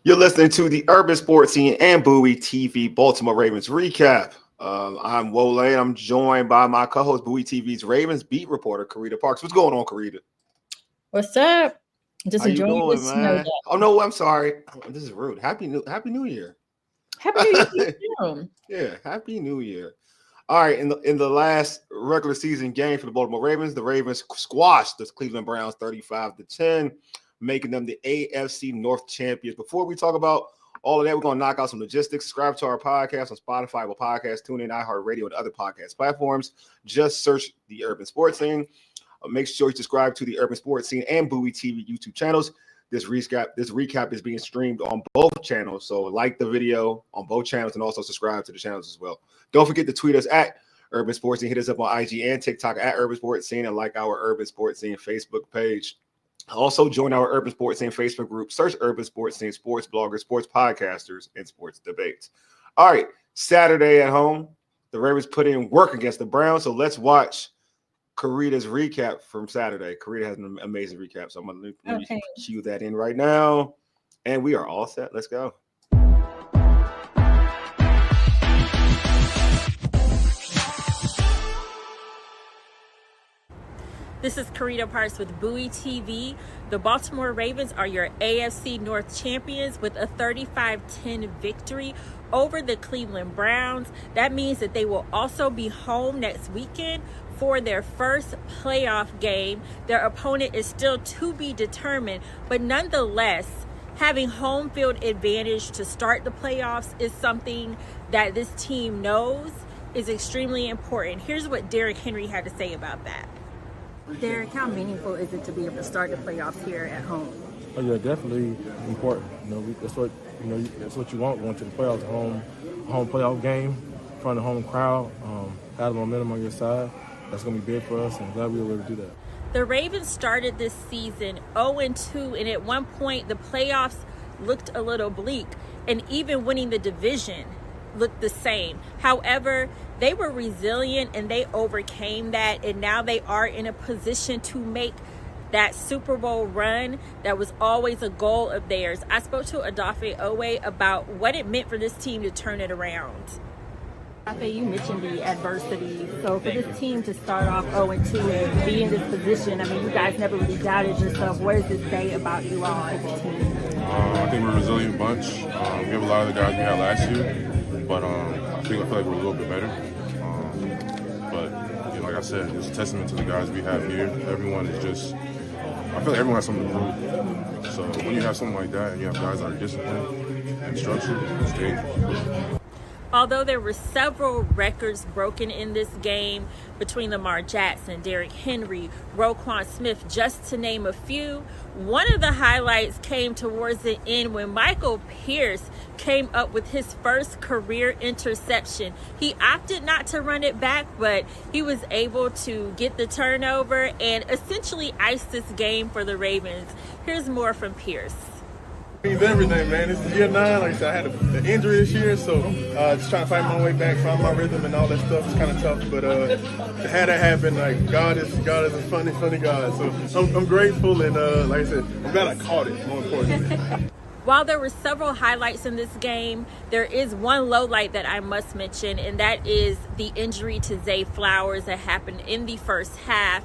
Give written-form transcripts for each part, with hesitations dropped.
You're listening to the Urban Sports Scene and Bowie TV Baltimore Ravens recap. I'm Wole. I'm joined by my co-host, Bowie TV's Ravens beat reporter, Carita Parks. What's going on, Carita? What's up? Just How you enjoying doing, this snow man? day. Oh no, I'm sorry. This is rude. Happy New Year. Happy New Year to you. Yeah, Happy New Year. All right, in the last regular season game for the Baltimore Ravens, the Ravens squashed the Cleveland Browns 35-10, making them the AFC North champions. Before we talk about all of that, we're going to knock out some logistics. Subscribe to our podcast on Spotify, Apple Podcasts, TuneIn, iHeartRadio, and other podcast platforms. Just search the Urban Sports Scene. Make sure you subscribe to the Urban Sports Scene and Bowie TV YouTube channels. This recap is being streamed on both channels, so like the video on both channels and also subscribe to the channels as well. Don't forget to tweet us at Urban Sports Scene. Hit us up on IG and TikTok at Urban Sports Scene and like our Urban Sports Scene Facebook page. Also join our Urban Sports Scene Facebook group. Search Urban Sports Scene, sports bloggers, sports podcasters, and sports debates. All right, Saturday at home, the Ravens put in work against the Browns, so let's watch Carita's recap from Saturday. Carita has an amazing recap, so I'm going to cue that in right now. And we are all set. Let's go. This is Carita Parks with Bowie TV. The Baltimore Ravens are your AFC North champions with a 35-10 victory over the Cleveland Browns. That means that they will also be home next weekend for their first playoff game. Their opponent is still to be determined, but nonetheless, having home field advantage to start the playoffs is something that this team knows is extremely important. Here's what Derrick Henry had to say about that. Derrick, how meaningful is it to be able to start the playoffs here at home? Oh yeah, definitely important. That's what you want going to the playoffs. Home playoff game in front of the home crowd. Have the momentum on your side. That's going to be big for us, and I'm glad we were able to do that. The Ravens started this season 0-2, and at one point the playoffs looked a little bleak, and even winning the division looked the same. However, they were resilient and they overcame that, and now they are in a position to make that Super Bowl run that was always a goal of theirs. I spoke to Odafe Owe about what it meant for this team to turn it around. You mentioned the adversity. So for this team to start off 0-2 and be in this position, I mean, you guys never really doubted yourself. What does this say about you all as a team? I think we're a resilient bunch. We have a lot of the guys we had last year, but I feel like we're a little bit better. But like I said, it's a testament to the guys we have here. Everyone is just, I feel like everyone has something to prove. So when you have something like that and you have guys that are disciplined and structured, it's dangerous. Although there were several records broken in this game between Lamar Jackson, Derrick Henry, Roquan Smith, just to name a few, one of the highlights came towards the end when Michael Pierce came up with his first career interception. He opted not to run it back, but he was able to get the turnover and essentially ice this game for the Ravens. Here's more from Pierce. Means everything, man. This is year 9. Like I said, I had an injury this year, so just trying to find my way back, find my rhythm and all that stuff is kind of tough. But to have that happen, like God is a funny God. So I'm grateful, and like I said, I'm glad I caught it. More importantly. While there were several highlights in this game, there is one low light that I must mention, and that is the injury to Zay Flowers that happened in the first half.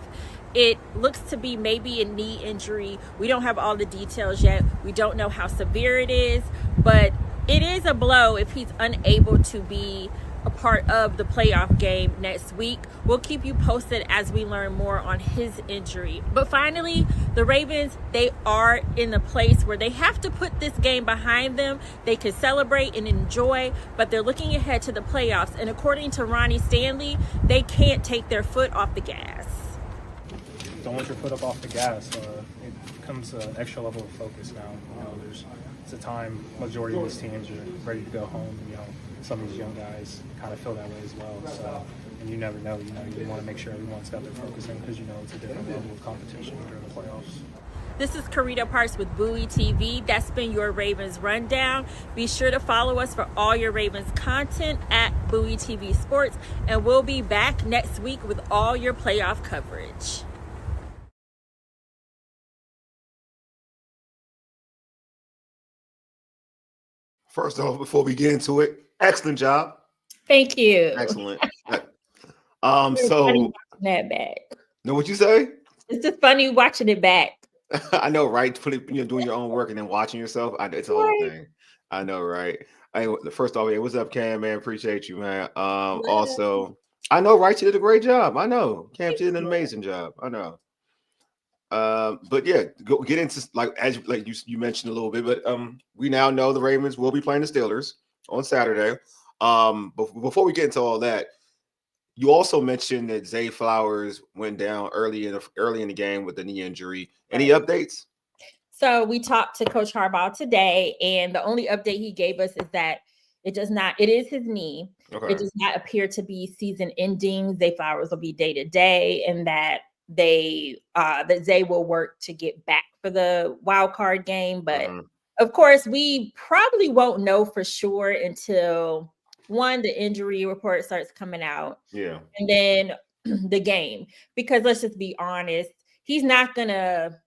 It looks to be maybe a knee injury. We don't have all the details yet. We don't know how severe it is, but it is a blow if he's unable to be a part of the playoff game next week. We'll keep you posted as we learn more on his injury. But finally, the Ravens, they are in the place where they have to put this game behind them. They can celebrate and enjoy, but they're looking ahead to the playoffs. And according to Ronnie Stanley, they can't take their foot off the gas. Don't let your foot up off the gas. It becomes an extra level of focus now. It's a time majority of these teams are ready to go home. Some of these young guys kind of feel that way as well. So, and you never know. You want to make sure everyone's got their focus in because it's a different level of competition during the playoffs. This is Carita Parks with Bowie TV. That's been your Ravens Rundown. Be sure to follow us for all your Ravens content at Bowie TV Sports, and we'll be back next week with all your playoff coverage. First off, before we get into it, excellent job. Thank you. Excellent. It's funny So watching that back. know what you say? It's just funny watching it back. I know, right? Doing your own work and then watching yourself. It's a whole Right. thing. I know, right? First off, hey, what's up, Cam? Man, appreciate you, man. Yeah. Also, I know, right? You did a great job. I know, Cam, you did an you. amazing job. I know. But yeah, go get into like you mentioned a little bit, but we now know the Ravens will be playing the Steelers on Saturday. But before we get into all that, you also mentioned that Zay Flowers went down early in the game with the knee injury. Any Right. updates? So we talked to Coach Harbaugh today, and the only update he gave us is that it is his knee. Okay. It does not appear to be season ending. Zay Flowers will be day to day, and that that Zay will work to get back for the wild card game. But of course, we probably won't know for sure until the injury report starts coming out. Yeah. And then the game. Because let's just be honest, he's not gonna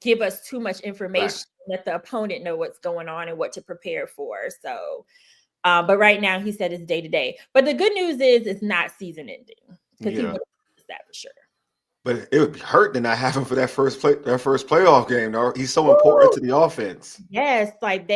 give us too much information, let the opponent know what's going on and what to prepare for. So, but right now he said it's day to day. But the good news is it's not season ending because he would have that for sure. But it would be hurt to not have him for that first playoff game. Though he's so important to the offense. Yes, like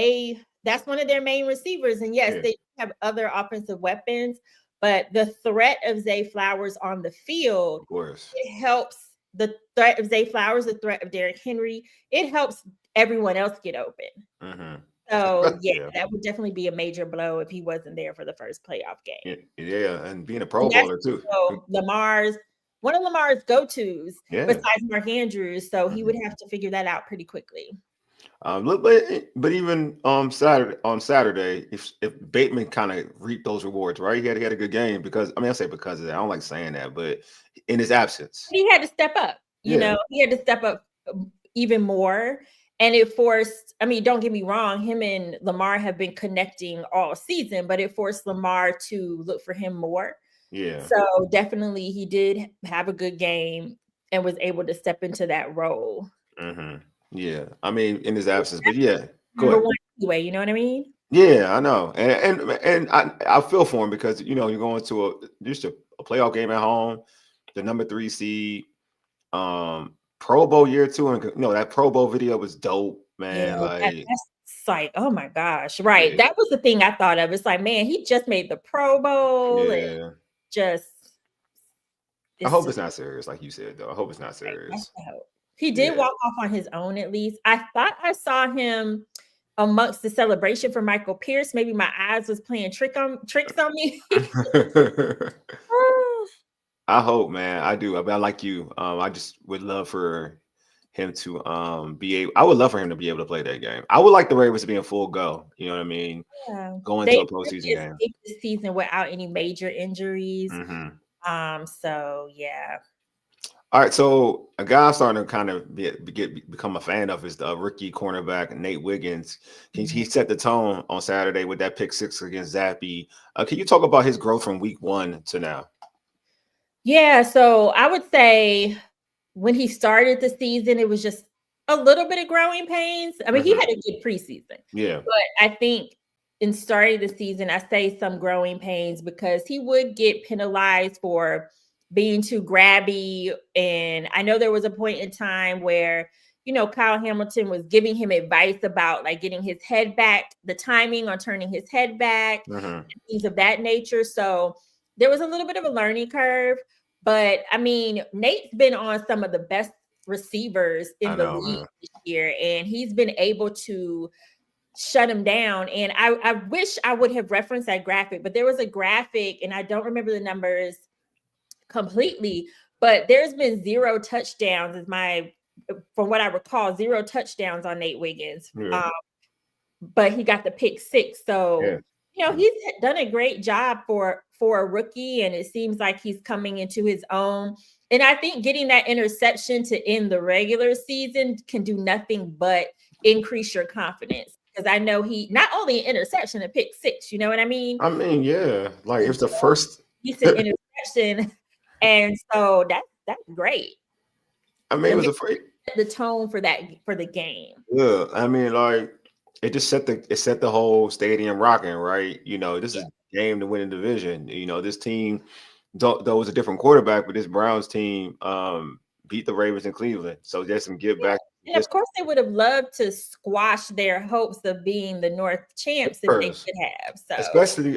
that's one of their main receivers, and yes, they have other offensive weapons, but the threat of Zay Flowers on the field, of course, it helps. The threat of Zay Flowers, the threat of Derrick Henry, it helps everyone else get open. So yeah, that would definitely be a major blow if he wasn't there for the first playoff game. Yeah, and being a Pro Bowler too. One of Lamar's go-tos besides Mark Andrews, so he would have to figure that out pretty quickly. But even on Saturday, if Bateman kind of reaped those rewards, right? He had a good game because I say because of that. I don't like saying that, but in his absence, he had to step up. You know, he had to step up even more, and it forced. I mean, don't get me wrong, him and Lamar have been connecting all season, but it forced Lamar to look for him more. Yeah. So definitely, he did have a good game and was able to step into that role. Yeah, I mean, in his absence, but yeah, number one anyway, you know what I mean? Yeah, I know, and I feel for him because you're going to a playoff game at home, the number 3 seed, Pro Bowl year 2, and that Pro Bowl video was dope, man. That's like, oh my gosh, right? That was the thing I thought of. It's like, man, he just made the Pro Bowl, and I hope it's not serious, like you said, though. I hope it's not serious. He did walk off on his own, at least. I thought I saw him amongst the celebration for Michael Pierce. Maybe my eyes was playing tricks on me. I hope, man. I do. I like you. I just would love for him to I would love for him to be able to play that game. I would like the Ravens to be in full go. You know what I mean? Yeah. Going to a postseason game. This season without any major injuries. So yeah. All right, so a guy I'm starting to kind of become a fan of is the rookie cornerback Nate Wiggins. He set the tone on Saturday with that pick 6 against Zappy. Can you talk about his growth from week 1 to now? Yeah, so I would say when he started the season, it was just a little bit of growing pains. I mean, he had a good preseason. Yeah, but I think in starting the season, I say some growing pains because he would get penalized for being too grabby. And I know there was a point in time where, Kyle Hamilton was giving him advice about like getting his head back, the timing on turning his head back, things of that nature. So there was a little bit of a learning curve. But I mean, Nate's been on some of the best receivers in the league this year, and he's been able to shut him down. And I wish I would have referenced that graphic, but there was a graphic, and I don't remember the numbers completely, but there's been 0 touchdowns from what I recall, 0 touchdowns on Nate Wiggins. But he got the pick 6. So, he's done a great job for a rookie, and it seems like he's coming into his own. And I think getting that interception to end the regular season can do nothing but increase your confidence. Because I know he not only an interception, a pick 6, you know what I mean? I mean, yeah, like it's the first decent interception. And so that's great. I mean, it was the tone for the game. Yeah, I mean, like it just set the whole stadium rocking, right? This is a game to win a division. This team, though it was a different quarterback, but this Browns team beat the Ravens in Cleveland. So there's some give back. And of course, they would have loved to squash their hopes of being the North champs if they could have. So,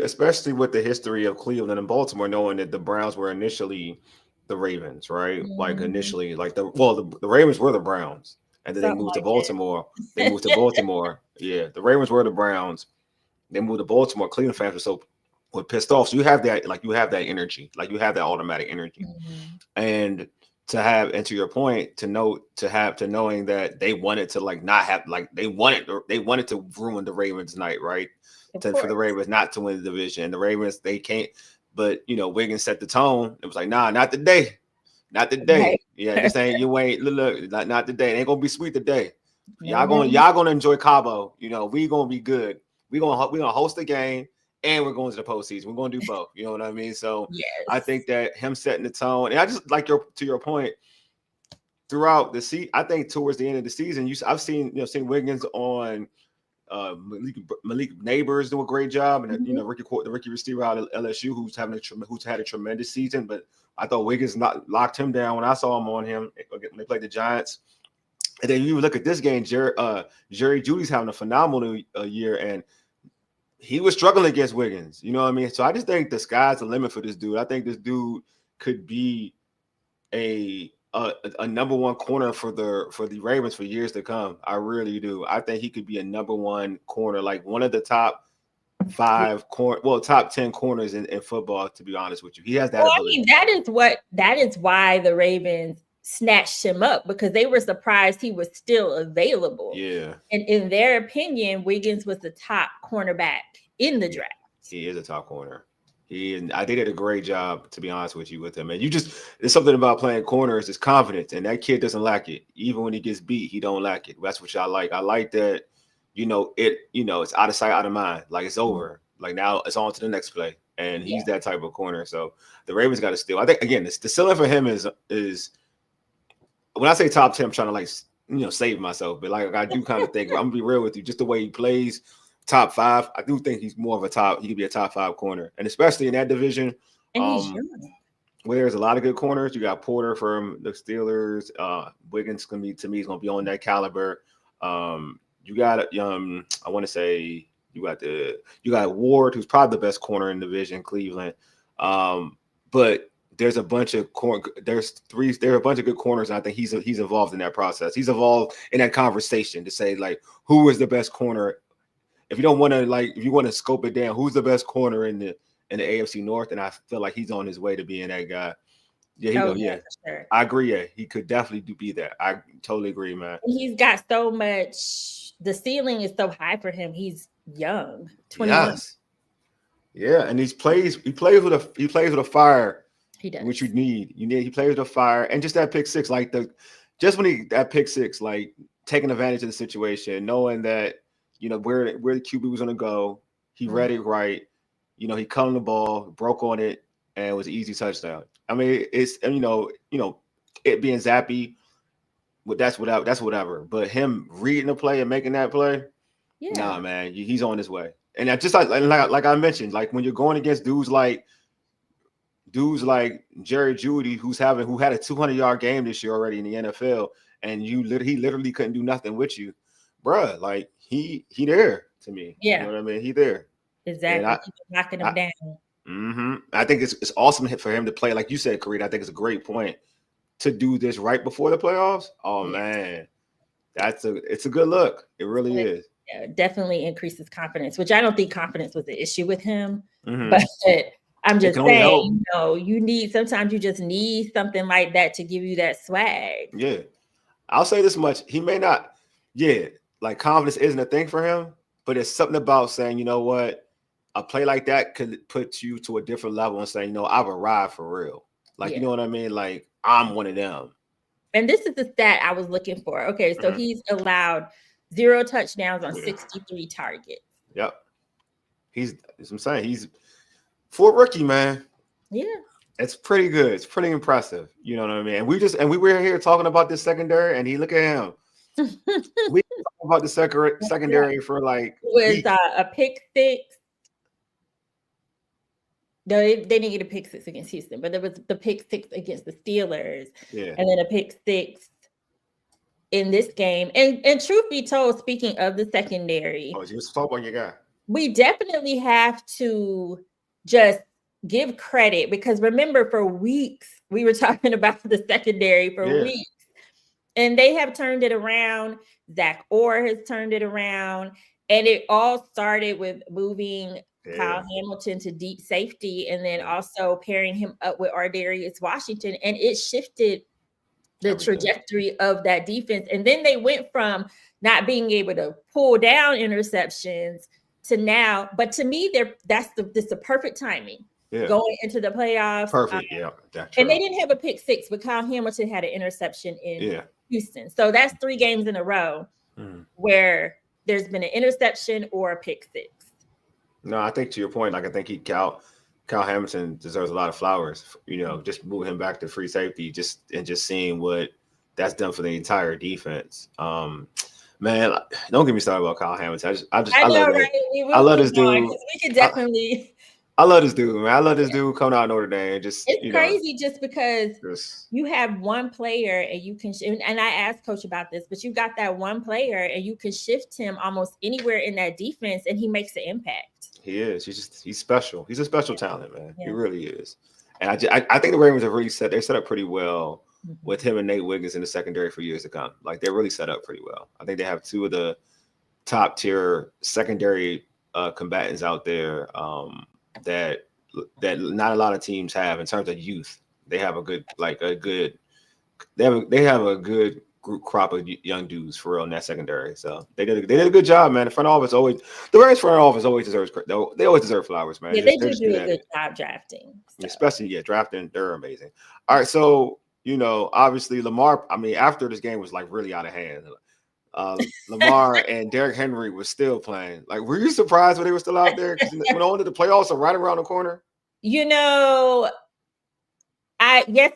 especially with the history of Cleveland and Baltimore, knowing that the Browns were initially the Ravens, right? Like initially, like the Ravens were the Browns, and then they moved to Baltimore. They moved to Baltimore. Yeah, the Ravens were the Browns. They moved to Baltimore. Cleveland fans were pissed off. So you have that energy, like you have that automatic energy, and to your point, knowing that they wanted to not have they wanted to ruin the Ravens night, right? For the Ravens not to win the division. And the Ravens, they can't, but Wiggins set the tone. It was like, nah, not today. Not today. Right. Yeah, this ain't look, not today. It ain't gonna be sweet today. Y'all gonna enjoy Cabo. We gonna be good. We gonna host the game. And we're going to the postseason. We're going to do both. You know what I mean? So I think that him setting the tone, and I just like to your point, throughout the season, I think towards the end of the season, I've seen Wiggins on Malik Neighbors do a great job, and the rookie receiver out of LSU who's had a tremendous season. But I thought Wiggins locked him down when I saw him on him when they played the Giants. And then you look at this game, Jerry Jeudy's having a phenomenal year, and he was struggling against Wiggins. You know what I mean? So I just think the sky's the limit for this dude. I think this dude could be a number one corner for the Ravens for years to come. I really do. I think he could be a number one corner, like one of the top 10 corners in football, to be honest with you. He has that ability. I mean, that is why the Ravens snatched him up, because they were surprised he was still available. Yeah. And in their opinion, Wiggins was the top cornerback in the draft. He is a top corner. I did a great job, to be honest with you, with him. And there's something about playing corners is confidence, and that kid doesn't lack it. Even when he gets beat, he don't lack it. That's what I like. I like that, it's out of sight, out of mind. Like it's over. Like now it's on to the next play. And he's that type of corner. So the Ravens got to steal. I think again, the ceiling for him is when I say top 10, I'm trying to save myself, but I do kind of think, I'm gonna be real with you, just the way he plays, top 5. I do think he's more of he could be a top 5 corner, and especially in that division. And he's young. Where there's a lot of good corners. You got Porter from the Steelers. Wiggins is gonna be on that caliber. You got I want to say you got Ward, who's probably the best corner in the division, Cleveland. But there's a bunch of there are a bunch of good corners, and I think he's involved in that process. He's involved in that conversation to say who is the best corner. If you don't want to if you want to scope it down, who's the best corner in the AFC North? And I feel like he's on his way to being that guy. Yeah, sure. I agree. Yeah, he could definitely be that. I totally agree, man. He's got so much. The ceiling is so high for him. He's young, 21. Yes. Yeah, and he plays with a fire. He does. Which you need. He plays with a fire, and just that pick six, that pick six, taking advantage of the situation, knowing that where the QB was gonna go. He read it right. He caught on the ball, broke on it, and it was an easy touchdown. I mean, it's it being zappy, but that's whatever. But him reading the play and making that play, nah, man, he's on his way. And I just like I mentioned, when you're going against dudes like Jerry Jeudy, who had a 200-yard game this year already in the NFL, and he literally couldn't do nothing with you, bruh. He there to me. Yeah, you know what I mean. He there. Exactly. Knocking him down. Mm-hmm. I think it's awesome for him to play, like you said, Carita. I think it's a great point to do this right before the playoffs. Oh man, it's a good look. It really is. Yeah, definitely increases confidence, which I don't think confidence was the issue with him, but. I'm just saying, sometimes you just need something like that to give you that swag. Yeah. I'll say this much. He may not, confidence isn't a thing for him, but it's something about saying, you know what, a play like that could put you to a different level and saying, I've arrived for real. You know what I mean? I'm one of them. And this is the stat I was looking for. Okay, so he's allowed 0 touchdowns on 63 targets. Yep. I'm saying, he's for a rookie, man. Yeah. It's pretty good. It's pretty impressive. You know what I mean? And we were here talking about this secondary, and look at him. We about the secondary for like It was a pick six. No, they didn't get a pick six against Houston, but there was the pick six against the Steelers, yeah. and then a pick six in this game. And truth be told, speaking of the secondary, Oh, you was talking on your guy. we definitely have to just give credit because remember, for weeks we were talking about the secondary for weeks, and they have turned it around. Zach Orr has turned it around, and it all started with moving Kyle Hamilton to deep safety, and then also pairing him up with Ardarius Washington, and it shifted the trajectory of that defense. And then they went from not being able to pull down interceptions to now. But to me, that's the perfect timing going into the playoffs. Perfect, that's true. And they didn't have a pick six, but Kyle Hamilton had an interception in Houston. So that's 3 games in a row where there's been an interception or a pick six. No, I think to your point, like I think Kyle Hamilton deserves a lot of flowers. Just move him back to free safety, just seeing what that's done for the entire defense. Man, don't get me started about Kyle Hamilton. I love this dude. We could definitely. I love this dude, man. I love this dude coming out of Notre Dame. It's crazy just because you have one player and you can, and I asked Coach about this, but you got that one player and you can shift him almost anywhere in that defense and he makes an impact. He is. He's special. He's a special talent, man. Yeah. He really is. And I think the Ravens have really set up pretty well with him and Nate Wiggins in the secondary for years to come. Like they're really set up pretty well. I think they have 2 of the top tier secondary combatants out there. That not a lot of teams have in terms of youth. They have a good group crop of young dudes for real in that secondary. So they did a good job, man. The Rams front office always deserves credit. They always deserve flowers, man. Yeah, they do a good job drafting. So. Especially drafting, they're amazing. All right, so obviously Lamar. I mean, after this game was like really out of hand. Lamar and Derrick Henry was still playing. Like, were you surprised when they were still out there? Because when on to the playoffs are right around the corner. Yes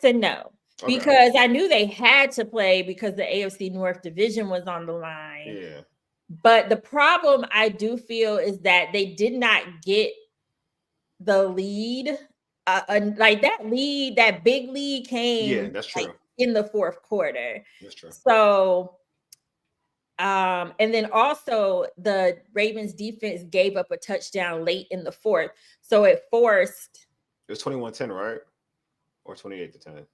and no. Okay. Because I knew they had to play because the AFC North division was on the line. Yeah. But the problem I do feel is that they did not get the lead. Like that big lead came. Yeah, that's true. In the fourth quarter. That's true. So. And then also the Ravens defense gave up a touchdown late in the fourth. So it forced. It was 21-10, right? Or 28-10?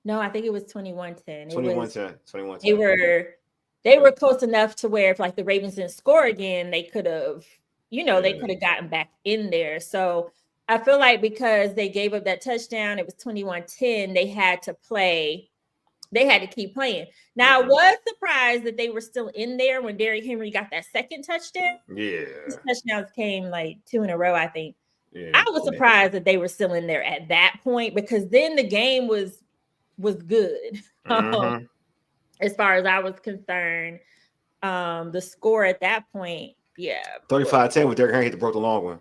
No, I think it was 21-10. 21-10. They were close enough to where if like the Ravens didn't score again, they could have, they could have gotten back in there. So I feel like because they gave up that touchdown, it was 21-10, they had to play. They had to keep playing. Now, I was surprised that they were still in there when Derrick Henry got that second touchdown. Yeah. His touchdowns came like 2 in a row, I think. Yeah. I was surprised that they were still in there at that point because then the game was good. As far as I was concerned. The score at that point, 35-10 with Derrick Henry hit the broke the long one.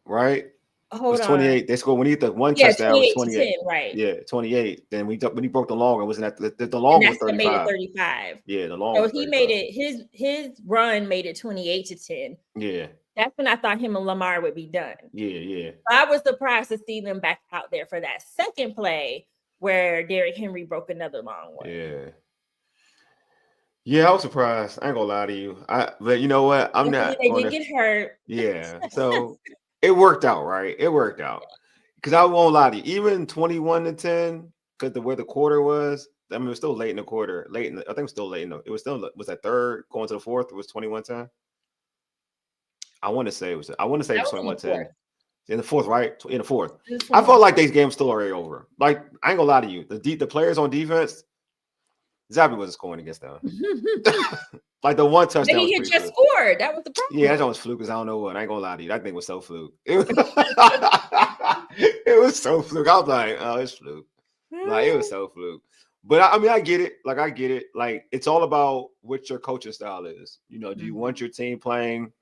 Right? Hold on. 28. They scored when he hit the one touchdown. Was 28. 10, right? Yeah, 28. Then when he broke the long, it wasn't at the long was 35. Made it 35. Yeah, the long. So he made it. His run made it 28-10. Yeah. That's when I thought him and Lamar would be done. Yeah. I was surprised to see them back out there for that second play where Derrick Henry broke another long one. Yeah, I was surprised. I ain't gonna lie to you. But you know what? I'm not. They did get hurt. Yeah. So. It worked out, right? It worked out. Because I won't lie to you. Even 21-10, because the way the quarter was, I mean, it was still late in the quarter. I think it was still late in it was that third going to the fourth? It was 21-10. I want to say it was 21-10. In the fourth, right? In the fourth. I felt like these games still already over. Like, I ain't gonna lie to you. The players on defense, Zappy wasn't scoring against them. Like the one touchdown. But he had just scored. That was the problem. Yeah, that was fluke. Cause I don't know what. I ain't gonna lie to you. That thing was so fluke. It was so fluke. I was like, oh, it's fluke. Like it was so fluke. But I mean, I get it. Like I get it. Like it's all about what your coaching style is. Do you want your team playing,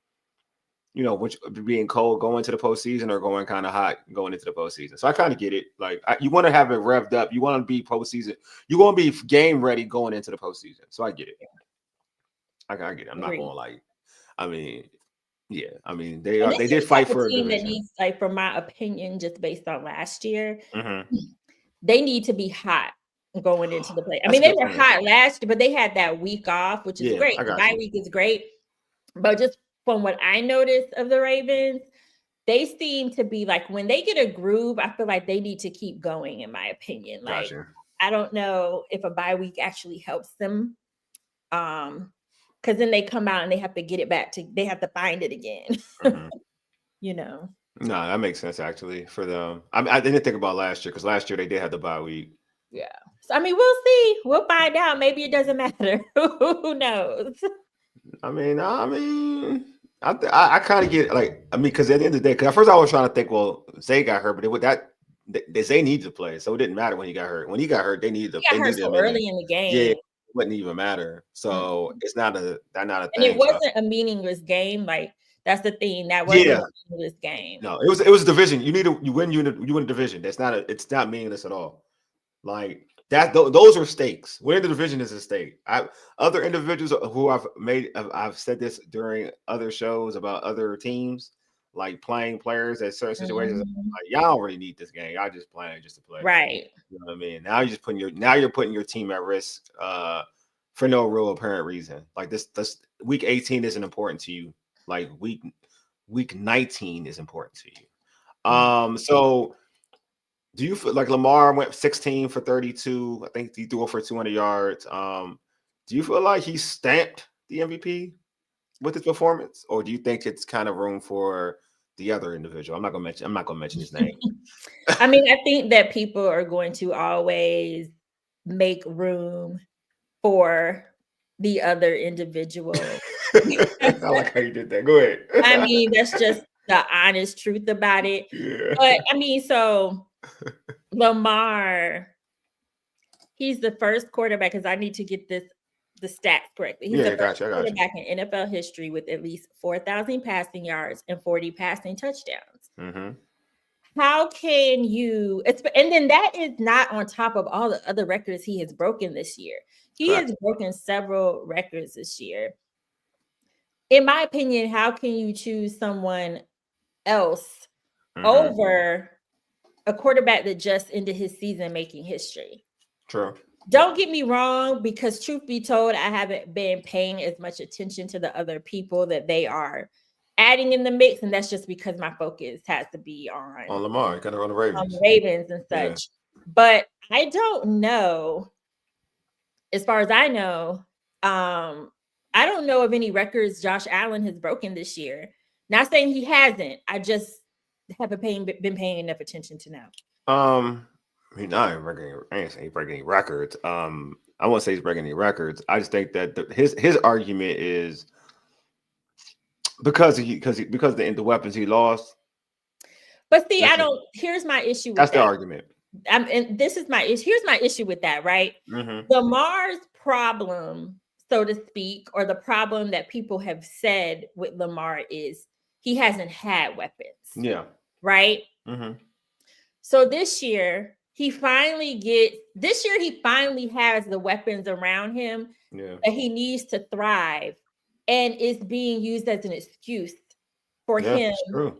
which being cold going to the postseason or going kind of hot going into the postseason. So I kind of get it. Like you want to have it revved up. You want to be postseason. You want to be game ready going into the postseason. So I get it. I get it. I'm not going like. I mean, yeah. I mean, they did fight for a team division. that needs, like, from my opinion, just based on last year, Mm-hmm. they need to be hot going into the play. I mean, they were hot last year, but they had that week off, which is great. The bye week is great, but just from what I noticed of the Ravens, they seem to be like when they get a groove, I feel like they need to keep going, in my opinion. Like, I don't know if a bye week actually helps them. Because then they come out and they have to get it back they have to find it again. Mm-hmm. No, that makes sense actually for them. I didn't think about last year because last year they did have the bye week. Yeah. So I mean, we'll see. We'll find out. Maybe it doesn't matter. Who knows? I kind of get because at the end of the day, because at first I was trying to think, well, Zay got hurt, but Zay needs to play, so it didn't matter when he got hurt. When he got hurt, they needed to. He got hurt so early in the game. Yeah, it wouldn't even matter. So it's not a thing. And it wasn't a meaningless game. Like that's the thing. That wasn't a meaningless game. No, it was a division. You win a division. It's not meaningless at all. Like that. Those are stakes. Winning the division is a stake. Other individuals who I've said this during other shows about other teams, like playing players at certain situations. Like, y'all don't really need this game. Y'all just playing just to play. Right. You know what I mean? Now you're putting your team at risk for no real apparent reason. Like this week 18 isn't important to you. Like week 19 is important to you. So do you feel like Lamar went 16 for 32? I think he threw for 200 yards. Do you feel like he stamped the MVP with his performance, or do you think it's kind of room for the other individual? I'm not gonna mention his name. I mean, I think that people are going to always make room for the other individual. I like how you did that. Go ahead. I mean, that's just the honest truth about it. Yeah. But I mean, so Lamar, he's the first quarterback, because I need to get the stats correctly. He's the first quarterback in NFL history with at least 4,000 passing yards and 40 passing touchdowns. Mm-hmm. How can you? And then that is not on top of all the other records he has broken this year. He has broken several records this year. In my opinion, how can you choose someone else over a quarterback that just ended his season making history? True. Don't get me wrong, because truth be told, I haven't been paying as much attention to the other people that they are adding in the mix, and that's just because my focus has to be on Lamar, kind of on the Ravens. On the Ravens and such. Yeah. But I don't know. As far as I know, I don't know of any records Josh Allen has broken this year. Not saying he hasn't. I just haven't been paying enough attention to know. I mean, I ain't saying he's breaking any records. I won't say he's breaking any records. I just think that his argument is because the weapons he lost. But see, here's my issue with that's the argument. And this is here's my issue with that, right? Mm-hmm. Lamar's problem, so to speak, or the problem that people have said with Lamar is he hasn't had weapons. Yeah. Right? Mm-hmm. So this year he finally has the weapons around him that he needs to thrive, and it's being used as an excuse for him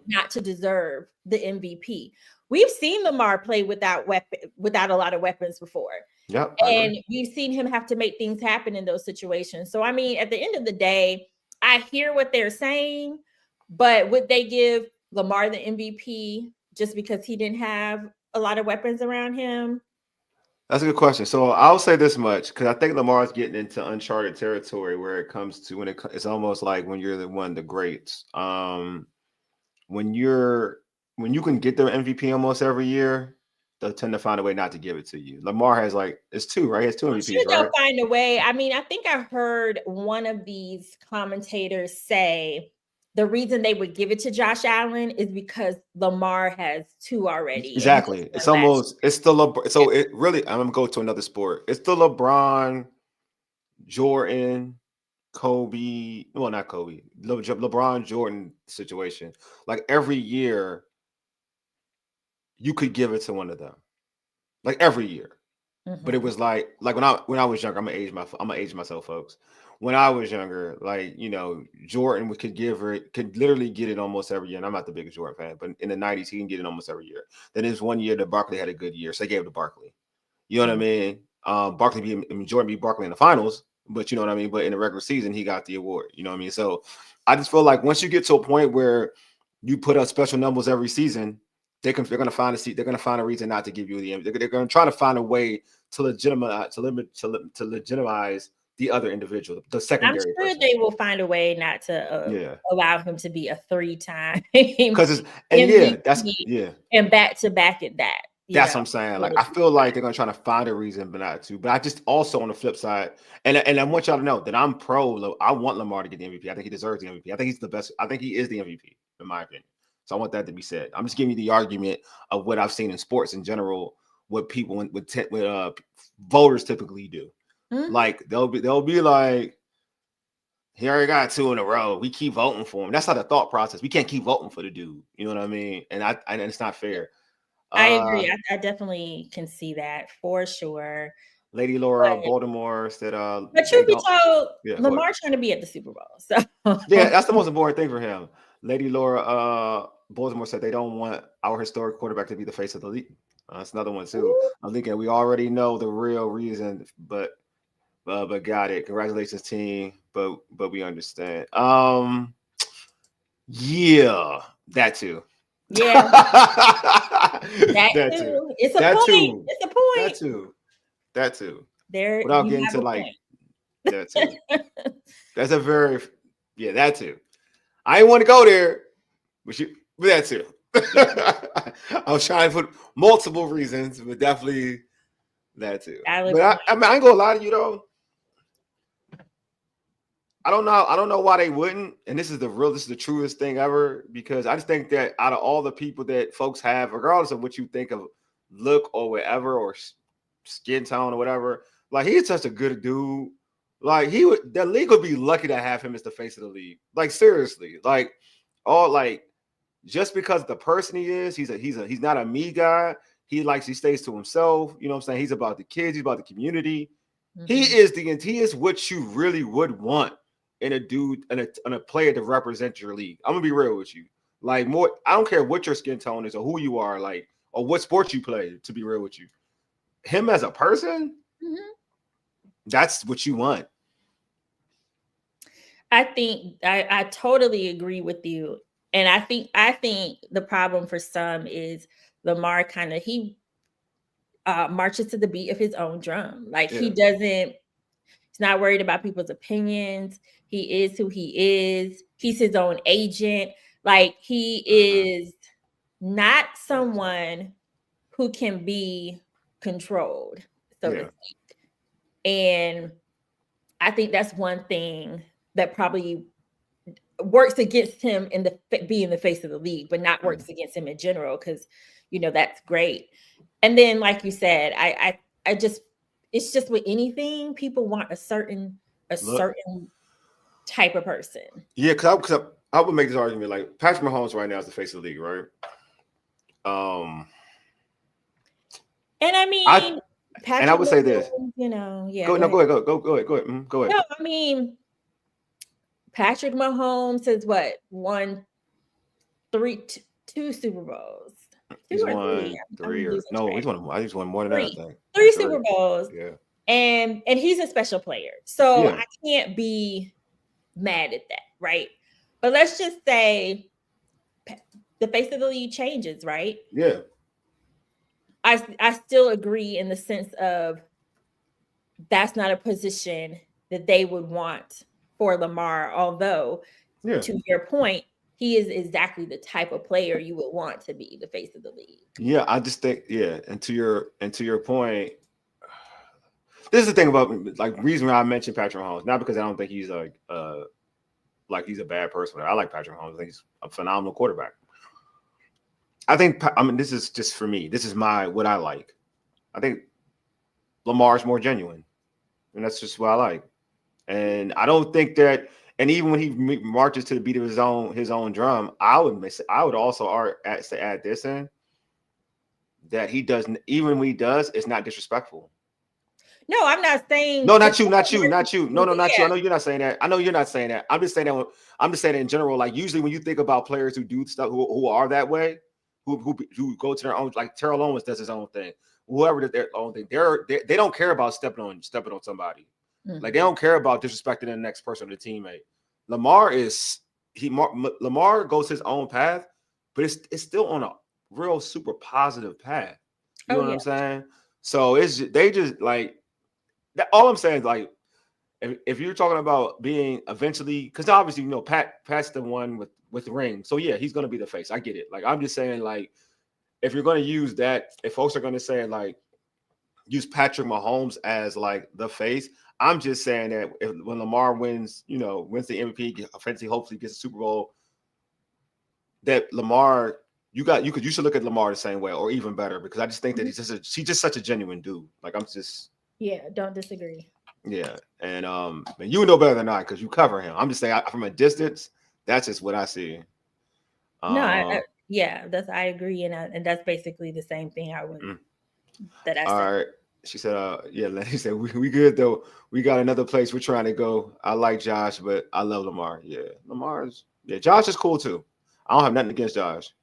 not to deserve the MVP. We've seen Lamar play without a lot of weapons before. Yep. And we've seen him have to make things happen in those situations. So, I mean, at the end of the day, I hear what they're saying, but would they give Lamar the MVP just because he didn't have a lot of weapons around him? That's a good question. So I'll say this much, because I think Lamar's getting into uncharted territory where it comes to it's almost like when you're one of the greats. When you can get the MVP almost every year, they'll tend to find a way not to give it to you. Lamar has it's two, right? He has two MVPs, sure they'll find a way. I mean, I think I heard one of these commentators say the reason they would give it to Josh Allen is because Lamar has two already. It's the so it really, I'm gonna go to another sport. It's the LeBron, Jordan, Kobe, well, not Kobe, LeBron Jordan situation. Like every year, you could give it to one of them. Like every year. But it Mhm. was like when I was younger, I'm gonna age myself, folks. When I was younger, like Jordan could literally get it almost every year. And I'm not the biggest Jordan fan, but in the '90s, he can get it almost every year. Then there's one year that Barkley had a good year, so they gave it to Barkley. You know what I Mhm. mean? Jordan beat Barkley in the finals, but you know what I mean. But in the regular season, he got the award. You know what I mean? So I just feel like once you get to a point where you put up special numbers every season, they're gonna find a seat. They're gonna find a reason not to give you the MVP. They're gonna try to find a way to legitimize the other individual, the I'm secondary sure person. they will find a way not to Yeah, allow him to be a 3-time because MVP and back to back at that. that's what I'm saying. Like I feel like they're gonna try to find a reason, but not to. But I just also on the flip side, and I want y'all to know that I'm pro. I want Lamar to get the MVP. I think he deserves the MVP. I think he's the best. I think he is the MVP in my opinion. So I want that to be said. I'm just giving you the argument of what I've seen in sports in general. What people voters typically do. Mhm. Like they'll be like, he already got 2 in a row. We keep voting for him. That's not the thought process. We can't keep voting for the dude. You know what I mean? And it's not fair. I agree. I definitely can see that for sure. Lady But, Laura Baltimore said, they truth be don't. told, Yeah, go ahead. Lamar trying to be at the Super Bowl. So Yeah, that's the most important thing for him. Lady Laura Baltimore said they don't want our historic quarterback to be the face of the league. That's another one too. I'm thinking we already know the real reason, but got it. Congratulations, team. But we understand. Yeah, that too. yeah, that That too. too. It's a That point. too. It's a That point. too. That too. There Without you getting have to a like point. that too. That's a very that too. I didn't want to go there, but that too. I was trying to put multiple reasons, but definitely that too. Valid But point. I mean, I ain't gonna lie to you though. I don't know. I don't know why they wouldn't. And this is the truest thing ever, because I just think that out of all the people that folks have, regardless of what you think of look or whatever, or skin tone or whatever, like he's such a good dude. Like the league would be lucky to have him as the face of the league. Like seriously, like just because the person he is, he's not a me guy. He stays to himself. You know what I'm saying? He's about the kids. He's about the community. He is what you really would want in a dude and a player to represent your league. I'm gonna be real with you. Like more, I don't care what your skin tone is or who you are, like or what sport you play. To be real with you, him as a person, that's what you want. I think I totally agree with you. And I think the problem for some is Lamar kind of he marches to the beat of his own drum. Like Yeah. he's not worried about people's opinions. He is who he is. He's his own agent. Like he is not someone who can be controlled, so to speak. And I think that's one thing that probably works against him in being the face of the league, but not works against him in general, because that's great. And then, like you said, I just it's just with anything, people want a certain type of person. Yeah, because I would make this argument like Patrick Mahomes right now is the face of the league, right? And I mean, I would say this. Yeah. Go ahead. Go ahead. Go ahead. No, I mean, Patrick Mahomes has won two Super Bowls. He's won 3 or no, he's won. I think he's won more than that. I think 3 Super Bowls. Yeah, and he's a special player, so I can't be mad at that, right? But let's just say the face of the league changes, right? Yeah. I still agree in the sense of that's not a position that they would want for Lamar, although to your point, he is exactly the type of player you would want to be the face of the league. Yeah, I just think, and to your point, this is the thing about reason why I mentioned Patrick Mahomes, not because I don't think he's he's a bad person. I like Patrick Mahomes. I think he's a phenomenal quarterback. This is just for me. This is what I like. I think Lamar's more genuine, and that's just what I like. And I don't think that. And even when he marches to the beat of his own drum, I would also add this in that he doesn't. Even when he does, it's not disrespectful. No, I'm not saying. No, not you. No, not you. Yeah. I know you're not saying that. I know you're not saying that. I'm just saying that. I'm just saying it in general. Like usually when you think about players who do stuff who are that way, who go to their own, like Terrell Owens does his own thing. Whoever does their own thing, they don't care about stepping on somebody. Mm-hmm. Like they don't care about disrespecting the next person or the teammate. Lamar goes his own path, but it's still on a real super positive path. You know what I'm saying? So they just like that. All I'm saying is like if you're talking about being eventually, because obviously Pat's the one with the ring, so yeah, he's gonna be the face. I get it. Like I'm just saying like if you're gonna use that, if folks are gonna say like use Patrick Mahomes as like the face. I'm just saying that when Lamar wins the MVP, offensively, hopefully gets a Super Bowl, that Lamar, you should look at Lamar the same way or even better because I just think that he's just such a genuine dude. Like don't disagree. Yeah, and you know better than I because you cover him. I'm just saying from a distance, that's just what I see. No, I agree, and that's basically the same thing I would. That I said. All right. She said, he said, we good though. We got another place we're trying to go. I like Josh, but I love Lamar. Yeah, Josh is cool too. I don't have nothing against Josh.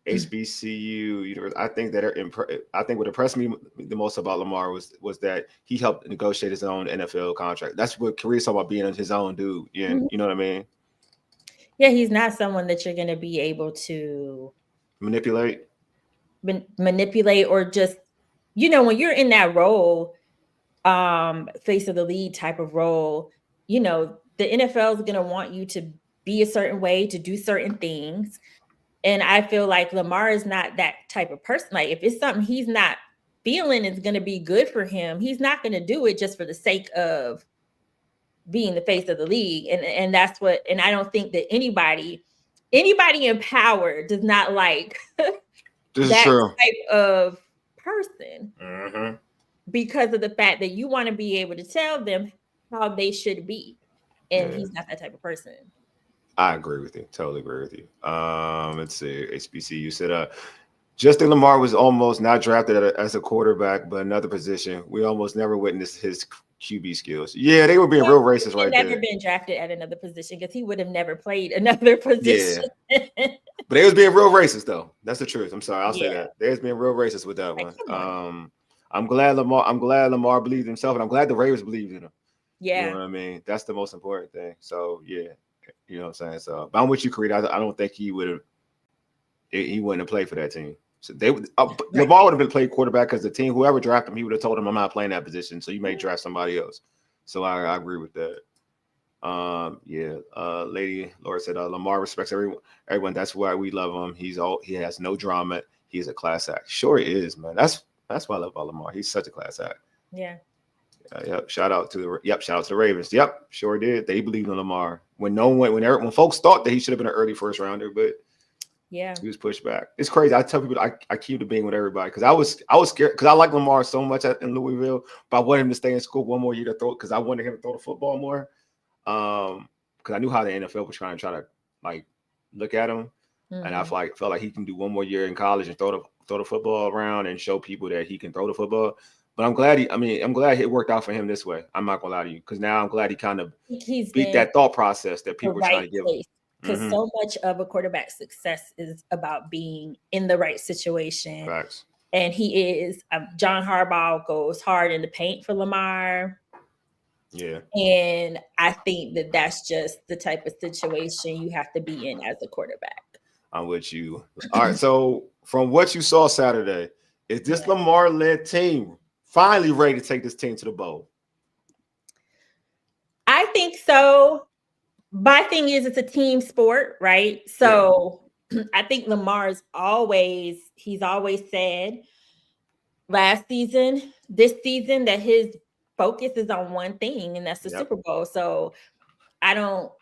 HBCU, I think that I think what impressed me the most about Lamar was that he helped negotiate his own NFL contract. That's what Carita's talking about, being his own dude. Yeah, you know what I mean? Yeah, he's not someone that you're going to be able to manipulate or just, when you're in that role, face of the league type of role, the NFL is going to want you to be a certain way, to do certain things. And I feel like Lamar is not that type of person. Like if it's something he's not feeling is going to be good for him, he's not going to do it just for the sake of being the face of the league. And that's what, and I don't think that anybody in power does not like that type of person because of the fact that you want to be able to tell them how they should be. And he's not that type of person. I agree with you. Totally agree with you. Let's see. HBCU said, Justin Lamar was almost not drafted as a quarterback, but another position. We almost never witnessed his QB skills. Yeah, they were being real racist right there. Never been drafted at another position because he would have never played another position. Yeah. But they was being real racist though. That's the truth. I'm sorry. I'll say that. They was being real racist with that one. I'm glad Lamar believed in himself, and I'm glad the Ravens believed in him. Yeah. You know what I mean? That's the most important thing. So yeah. You know what I'm saying? So but I'm with you, Carita. I don't think he wouldn't have played for that team. So Lamar would have been played quarterback because the team, whoever drafted him, he would have told him, I'm not playing that position. So you may draft somebody else. So I agree with that. Lady Laura said Lamar respects everyone. That's why we love him. He has no drama. He's a class act. Sure is, man. That's why I love Lamar. He's such a class act. Yeah. Shout out to the Ravens. Yep, sure did. They believed in Lamar when folks thought that he should have been an early first rounder, but yeah, he was pushed back. It's crazy. I tell people I keep debating with everybody because I was scared because I like Lamar so much in Louisville, but I wanted him to stay in school one more year to throw because I wanted him to throw the football more. Because I knew how the NFL was trying to like look at him, and I felt like he can do one more year in college and throw the football around and show people that he can throw the football. But I'm glad it worked out for him this way. I'm not gonna lie to you because now I'm glad he kind of beat that thought process that people were trying to give him. Because so much of a quarterback's success is about being in the right situation. Facts. And he is. John Harbaugh goes hard in the paint for Lamar. Yeah. And I think that that's just the type of situation you have to be in as a quarterback. I'm with you. All right. So from what you saw Saturday, is this Lamar-led team finally ready to take this team to the bowl? I think so. My thing is it's a team sport, right? So I think Lamar's always said last season, this season, that his focus is on one thing, and that's the Super Bowl. So I don't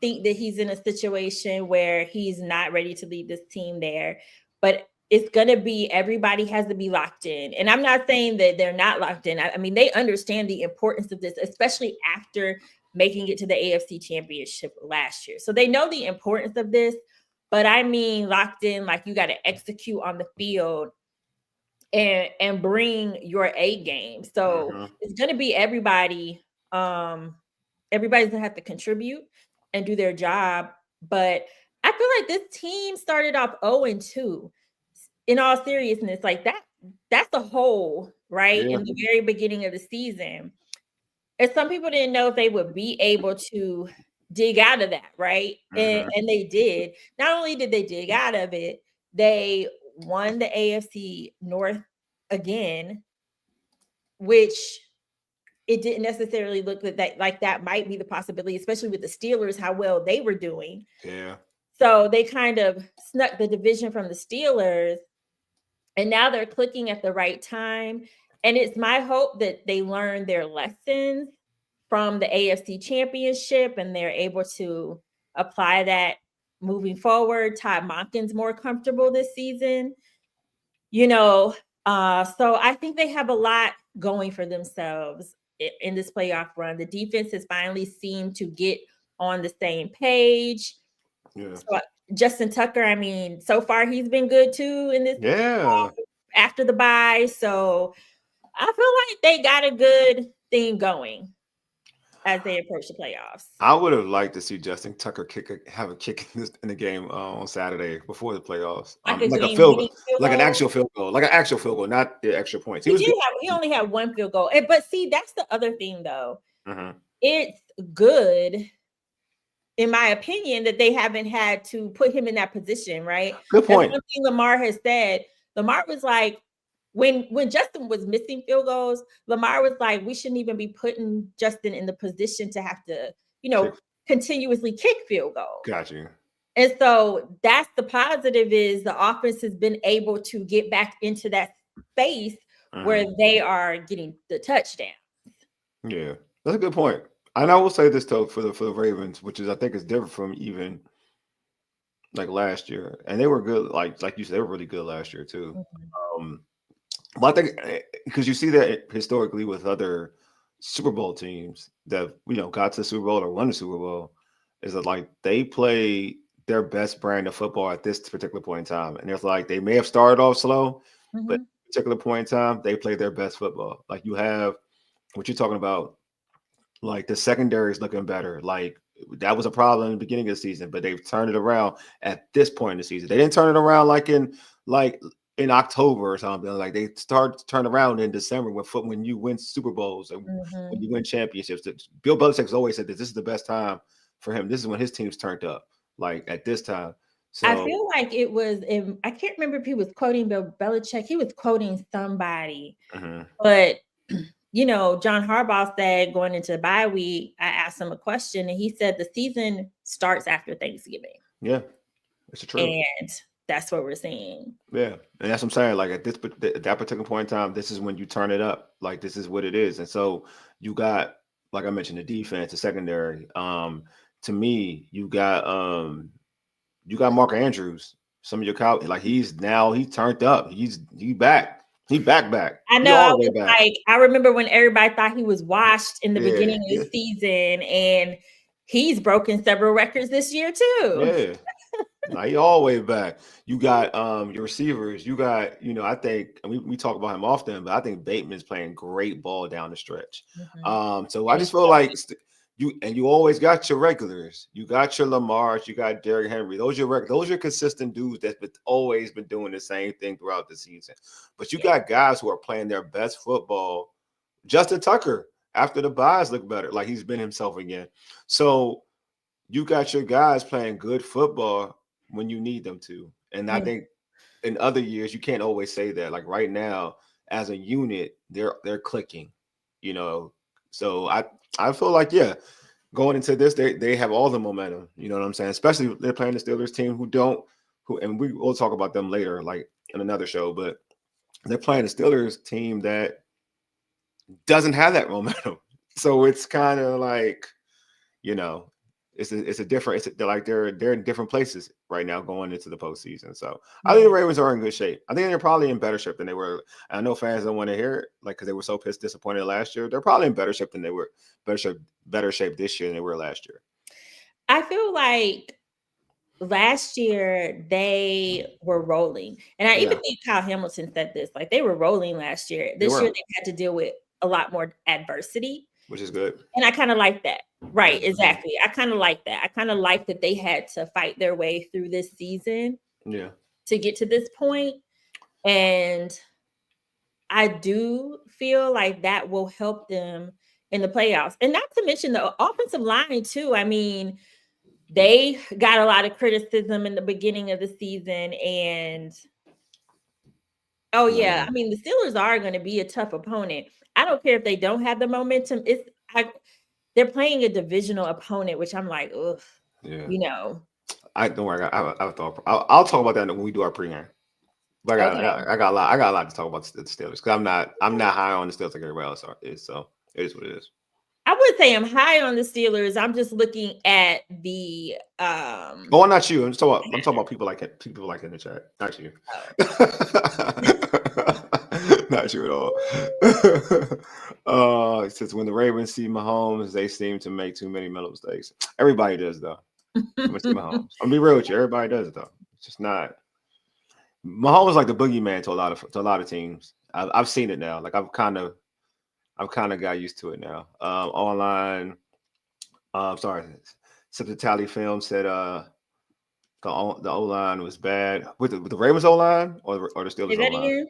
think that he's in a situation where he's not ready to lead this team there. But it's going to be, everybody has to be locked in. And I'm not saying that they're not locked in. I mean, they understand the importance of this, especially after making it to the AFC Championship last year. So they know the importance of this, but I mean, locked in, like you got to execute on the field and bring your A game. So it's going to be everybody. Everybody's going to have to contribute and do their job. But I feel like this team started off 0-2. In all seriousness, like that's a hole, right? Yeah. In the very beginning of the season. And some people didn't know if they would be able to dig out of that, right? And they did. Not only did they dig out of it, they won the AFC North again, which it didn't necessarily look like that might be the possibility, especially with the Steelers, how well they were doing. Yeah. So they kind of snuck the division from the Steelers, and now they're clicking at the right time. And it's my hope that they learn their lessons from the AFC Championship and they're able to apply that moving forward. Todd Monken's more comfortable this season, so I think they have a lot going for themselves in this playoff run. The defense has finally seemed to get on the same page. Yeah. So Justin Tucker, I mean, so far he's been good too in this after the bye. So I feel like they got a good thing going as they approach the playoffs. I would have liked to see Justin Tucker have a kick in the game on Saturday before the playoffs, like a field goal, like an actual field goal, not the extra points. He only had one field goal, but see, that's the other thing, though. It's good, in my opinion, that they haven't had to put him in that position, right? Good point. That's one thing Lamar has said. Lamar was like, when Justin was missing field goals, Lamar was like, we shouldn't even be putting Justin in the position to have to, continuously kick field goals. Got you. And so that's the positive, is the offense has been able to get back into that space where they are getting the touchdown. Yeah, that's a good point. And I will say this though for the Ravens, which is I think is different from even like last year, and they were good. Like you said, they were really good last year too. But I think because you see that historically with other Super Bowl teams that got to the Super Bowl or won the Super Bowl, is that like they play their best brand of football at this particular point in time, and it's like they may have started off slow, but at a particular point in time they play their best football. Like you have what you're talking about, like the secondary is looking better. Like that was a problem in the beginning of the season, but they've turned it around at this point in the season. They didn't turn it around in October or something. Like they start to turn around in December when you win Super Bowls and when you win championships. Bill Belichick has always said that this is the best time for him. This is when his team's turned up, like at this time. So I feel like it was, I can't remember if he was quoting Bill Belichick. He was quoting somebody, but John Harbaugh said going into the bye week, I asked him a question and he said the season starts after Thanksgiving. Yeah, it's true. And that's what we're seeing. Yeah. And that's what I'm saying. Like at that particular point in time, this is when you turn it up. Like this is what it is. And so you got, like I mentioned, the defense, the secondary. To me, you got Mark Andrews. Some of your colleagues, like he turned up. He's back. He back. I know. I remember when everybody thought he was washed in the beginning of the season, and he's broken several records this year too. Yeah. Now he all the way back. You got your receivers. You got, I think, and we talk about him often, but I think Bateman's playing great ball down the stretch. So I just feel like you always got your regulars. You got your Lamars. You got Derrick Henry. Those are your consistent dudes that's always been doing the same thing throughout the season. But you got guys who are playing their best football. Justin Tucker, after the buys, look better. Like he's been himself again. So you got your guys playing good football when you need them to. And I think in other years, you can't always say that. Like right now, as a unit, they're clicking, So I feel like, going into this, they have all the momentum. You know what I'm saying? Especially they're playing the Steelers team and we will talk about them later, like in another show, but they're playing the Steelers team that doesn't have that momentum. So it's kind of like, they're in different places right now going into the postseason. So I think the Ravens are in good shape. I think they're probably in better shape than they were. I know fans don't want to hear it, like, because they were so disappointed last year. They're probably in better shape than they were, better shape this year than they were last year. I feel like last year they were rolling, and I even think Kyle Hamilton said this, like, they were rolling last year. This year they had to deal with a lot more adversity, which is good. And I kind of like that. Right, exactly. I kind of like that. I kind of like that they had to fight their way through this season to get to this point. And I do feel like that will help them in the playoffs. And not to mention the offensive line too. I mean, they got a lot of criticism in the beginning of the season. And I mean, the Steelers are going to be a tough opponent. I don't care if they don't have the momentum. They're playing a divisional opponent, which I'm like, ugh, you know. I don't worry. I'll talk about that when we do our pregame. But I got a lot to talk about the Steelers, because I'm not high on the Steelers like everybody else is. So it is what it is. I would say I'm high on the Steelers. I'm just looking at the I'm not you. I'm talking about people like in the chat. Not you. Not you at all. Since when the Ravens see Mahomes, they seem to make too many mental mistakes. Everybody does, though. Mahomes. I'm gonna be real with you. Everybody does it, though. It's just not. Mahomes is like the boogeyman to a lot of teams. I've seen it now. Like I've kind of got used to it now. Online, sorry, Sip Tally Film said the O-line was bad. With the Ravens O-line or the Steelers O-line?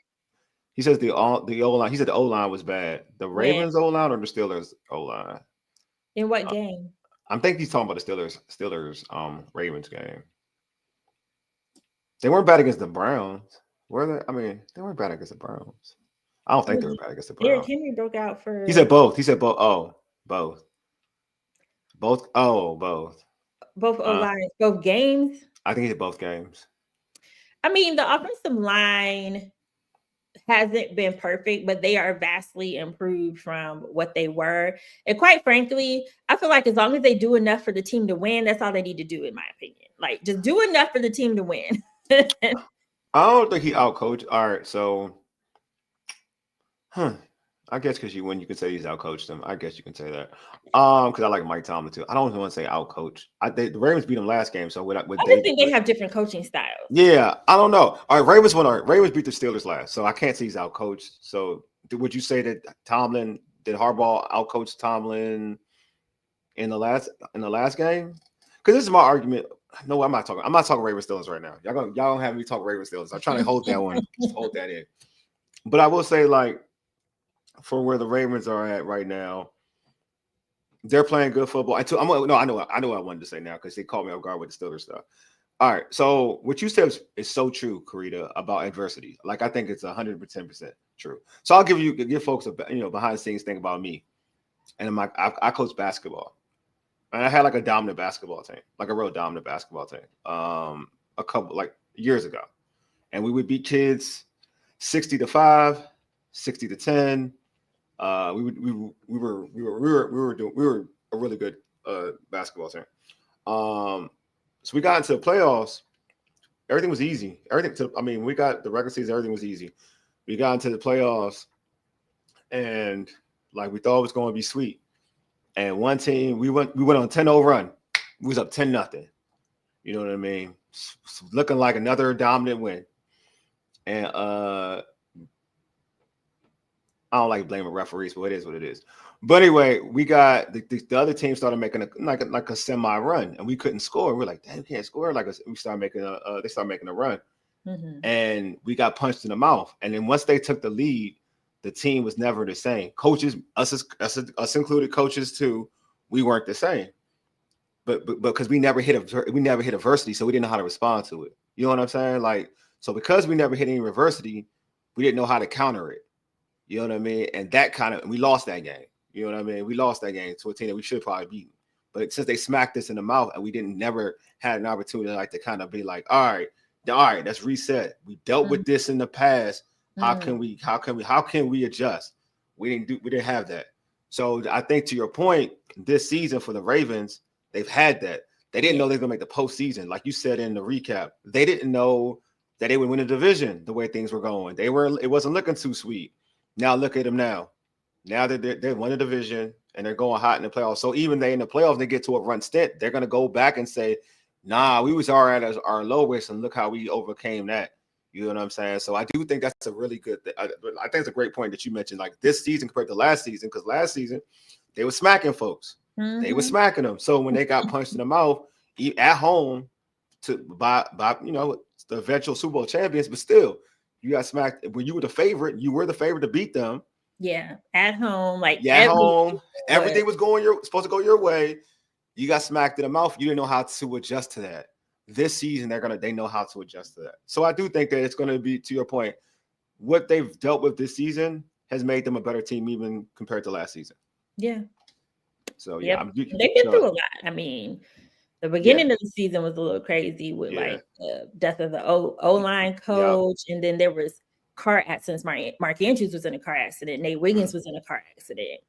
He says the O-line. He said the O-line was bad. The Ravens O-line or the Steelers O-line? In what game? I think he's talking about the Steelers Ravens game. They weren't bad against the Browns, were they? I mean, they weren't bad against the Browns. I don't think they were bad against the Browns. Derrick Henry broke out for. He said both. Oh, both. Both. Oh, both. Both O-lines, both games. I think he said both games. I mean, the offensive line hasn't been perfect, but they are vastly improved from what they were. And quite frankly, I feel like as long as they do enough for the team to win, that's all they need to do, in my opinion. Like, just do enough for the team to win. I don't think he outcoached. All right, so, I guess because when you can say he's outcoached them, I guess you can say that. Because I like Mike Tomlin too. I don't want to say outcoach. The Ravens beat them last game, so I just think they have different coaching styles. Yeah, I don't know. All right, Ravens beat the Steelers last, so I can't say he's outcoached. So would you say that Harbaugh outcoached Tomlin in the last game? Because this is my argument. No, I'm not talking Ravens Steelers right now. Y'all gonna have me talk Ravens Steelers. I'm trying to hold that one, just hold that in. But I will say, like, for where the Ravens are at right now, they're playing good football. I know what I wanted to say now, because they caught me off guard with the Steelers stuff. All right, so what you said is so true, Carita, about adversity. Like, I think it's 110% true. So I'll give folks a behind the scenes thing about me. And I coach basketball. And I had like a dominant basketball team, like a real dominant basketball team, a couple like years ago, and we would beat kids 60-5, 60-10. We were a really good basketball team. So we got into the playoffs. Everything was easy. We got the regular season. Everything was easy. We got into the playoffs, and like we thought it was going to be sweet. And one team, we went on a 10-0 run. We was up 10-0. You know what I mean? Looking like another dominant win. And I don't like blaming referees, but it is what it is. But anyway, we got the other team started making a semi run, and we couldn't score. We're like, damn, we can't score. We started making they started making a run, and we got punched in the mouth. And then once they took the lead, the team was never the same. Coaches, us included, coaches too, we weren't the same. But because we never hit adversity, so we didn't know how to respond to it. You know what I'm saying? Like, so because we never hit any adversity, we didn't know how to counter it. You know what I mean? And we lost that game. You know what I mean? We lost that game to a team that we should probably beat. But since they smacked us in the mouth and we never had an opportunity to kind of be like, all right, let's reset. We dealt with this in the past. How can we adjust? We didn't have that. So I think, to your point, this season for the Ravens, They've had that. They didn't know they were gonna make the postseason, like you said in the recap. They didn't know that they would win the division the way things were going. It wasn't looking too sweet. Now look at them now. Now that they won the division and they're going hot in the playoffs. So even they in the playoffs, they get to a run stint, they're gonna go back and say, nah, we was already at our lowest, and look how we overcame that. You know what I'm saying? So I do think that's a really good I think it's a great point that you mentioned, like this season compared to last season, because last season they were smacking folks. They were smacking them. So when they got punched in the mouth at home by the eventual Super Bowl champions, but still you got smacked when you were the favorite. You were the favorite to beat them. Yeah, at home, at home, everything was supposed to go your way. You got smacked in the mouth. You didn't know how to adjust to that. This season, they know how to adjust to that. So I do think that it's going to be, to your point, what they've dealt with this season has made them a better team, even compared to last season. Yeah. So yeah, they've been through a lot. I mean, the beginning of the season was a little crazy with like the death of the O-line coach, and then there was car accidents. Mark Andrews was in a car accident. Nate Wiggins was in a car accident.